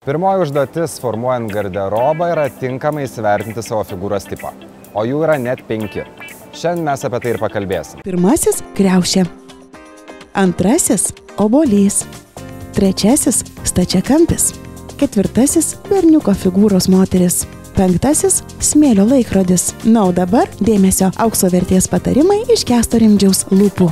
Pirmoji užduotis formuojant garderobą yra tinkamai įsivertinti savo figūros tipą, o jų yra net 5. Šiandien mes apie tai ir pakalbėsim. Pirmasis – kriaušė. Antrasis – obuolys. Trečiasis – stačiakampis. Ketvirtasis – berniuko figūros moteris. Penktasis – smėlio laikrodis. Na, o dabar dėmesio aukso vertės patarimai iš Kęsto Rimdžiaus lūpų.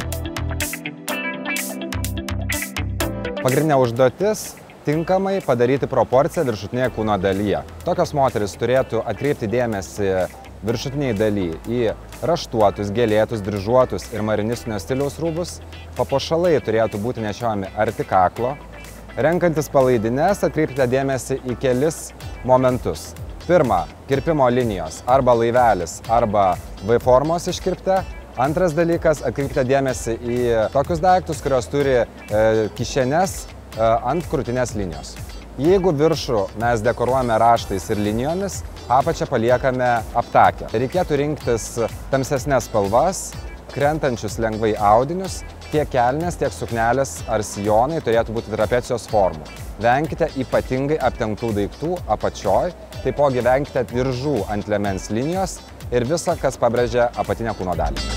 Pagrindinė užduotis – tinkamai padaryti proporciją viršutinėje kūno dalyje. Tokios moterys turėtų atkreipti dėmesį viršutiniai daly į raštuotus, gėlėtus, dryžuotus ir marinistinio stiliaus rūbus. Papuošalai turėtų būti nešiojami arti kaklo. Renkantis palaidines, atkreipkite dėmesį į kelis momentus. Pirma, kirpimo linijos arba laivelis arba V formos iškirpte. Antras dalykas, atkreipkite dėmesį į tokius daiktus, kurios turi kišenes ant krūtinės linijos. Jeigu viršų mes dekoruojame raštais ir linijomis, apačią paliekame aptakę. Reikėtų rinktis tamsesnes spalvas, krentančius lengvai audinius, tiek kelnės, tiek suknelės ar sijonai turėtų būti trapecijos formų. Venkite ypatingai aptemptų daiktų apačioj, taipogi venkite diržų ant liemens linijos ir visa, kas pabrėžia apatinę kūno dalį.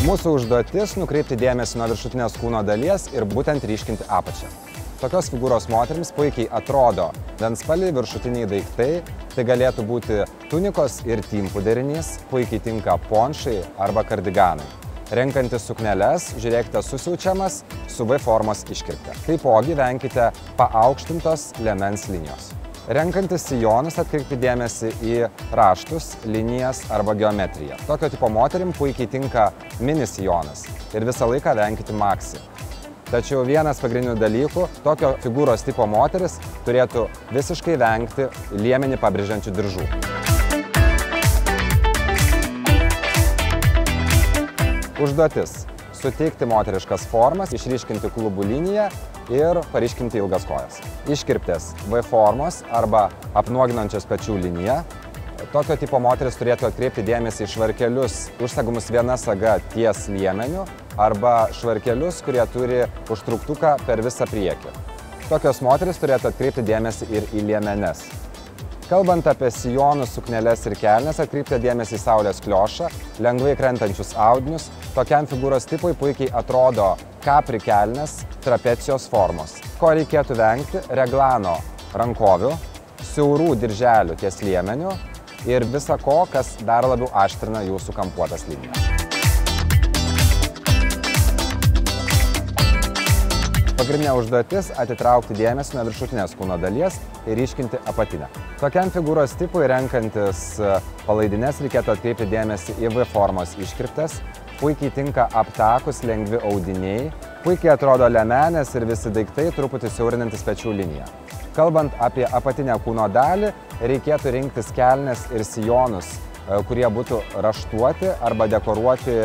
Mūsų užduotis nukreipti dėmesį nuo viršutinės kūno dalies ir būtent ryškinti apačią. Tokios figūros moterims puikiai atrodo vienspalviai viršutiniai daiktai, tai galėtų būti tunikos ir timpų derinys, puikiai tinka ponšai arba kardiganai. Renkantis sukneles, žiūrėkite susiaučiamas su V formos iškirpte. Taipogi venkite paaukštintos liemens linijos. Renkantis sijonus, atkreipkite dėmesį į raštus, linijas arba geometriją. Tokio tipo moterim puikiai tinka mini sijonas ir visą laiką venkite maxi. Tačiau vienas pagrindinių dalykų, tokio figūros tipo moteris turėtų visiškai vengti liemenį pabrėžiančių diržų. Užduotis – suteikti moteriškas formas, išryškinti klubų liniją ir paryškinti ilgas kojas. Iškirptės V formos arba apnuoginančios pečių liniją. Tokio tipo moteris turėtų atkreipti dėmesį į švarkelius užsegamus viena saga ties liemeniu arba švarkelius, kurie turi užtrauktuką per visą priekį. Tokios moteris turėtų atkreipti dėmesį ir į liemenes. Kalbant apie sijonus, sukneles ir kelnes, atkreipkite dėmesį į saulės kliošą, lengvai krentančius audinius. Tokiam figūros tipui puikiai atrodo kapri kelnes, trapecijos formos. Ko reikėtų vengti? Reglano rankovių, siaurų dirželių ties liemeniu ir visa ko, kas dar labiau aštrina jūsų kampuotas linijas. Pagrindinė užduotis – atitraukti dėmesį nuo viršutinės kūno dalies ir ryškinti apatinę. Tokiam figūros tipui renkantis palaidines reikėtų atkreipti dėmesį į V formos iškirptes. Puikiai tinka aptakus lengvi audiniai, puikiai atrodo liemenės ir visi daiktai truputį siaurinantis pečių liniją. Kalbant apie apatinę kūno dalį, reikėtų rinktis kelnes ir sijonus, kurie būtų raštuoti arba dekoruoti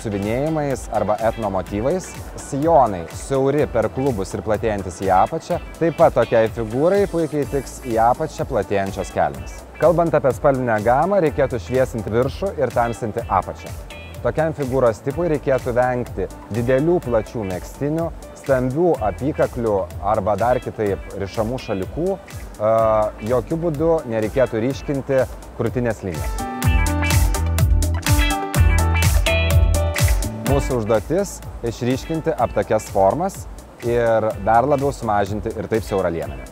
siuvinėjimais arba etno motyvais. Sijonai siauri per klubus ir platėjantis į apačią. Taip pat tokiai figūrai puikiai tiks į apačią platėjančios kelnės. Kalbant apie spalvinę gamą, reikėtų šviesinti viršų ir tamsinti apačią. Tokiam figūros tipui reikėtų vengti didelių plačių megztinių, stambių apykaklių arba dar kitaip rišamų šalikų. Jokių būdų nereikėtų ryškinti krūtinės linijos. Mūsų užduotis – išryškinti aptakias formas ir dar labiau sumažinti ir taip siaurą liemenį.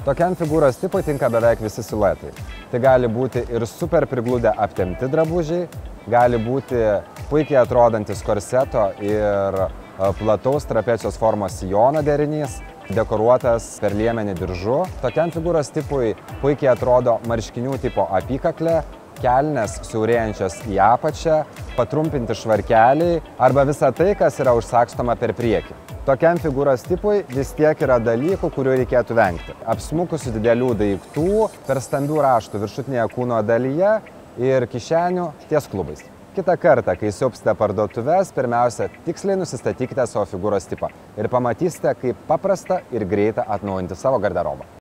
Tokiam figūros tipui tinka beveik visi siluetai. Tai gali būti ir super prigludę aptempti drabužiai, gali būti puikiai atrodantis korseto ir plataus trapecijos formos sijono derinys, dekoruotas per liemenį diržu. Tokiam figūros tipui puikiai atrodo marškinių tipo apykaklė, kelnes siaurėjančios į apačią, patrumpinti švarkeliai arba visa tai, kas yra užsakstoma per priekį. Tokiam figūros tipui vis tiek yra dalykų, kurių reikėtų vengti. Apsmukusių didelių daiktų, per stambių raštų viršutinėje kūno dalyje ir kišenių ties klubais. Kitą kartą, kai siaubsite parduotuves, pirmiausia, tiksliai nusistatykite savo figūros tipą ir pamatysite, kaip paprasta ir greita atnaujinti savo garderobą.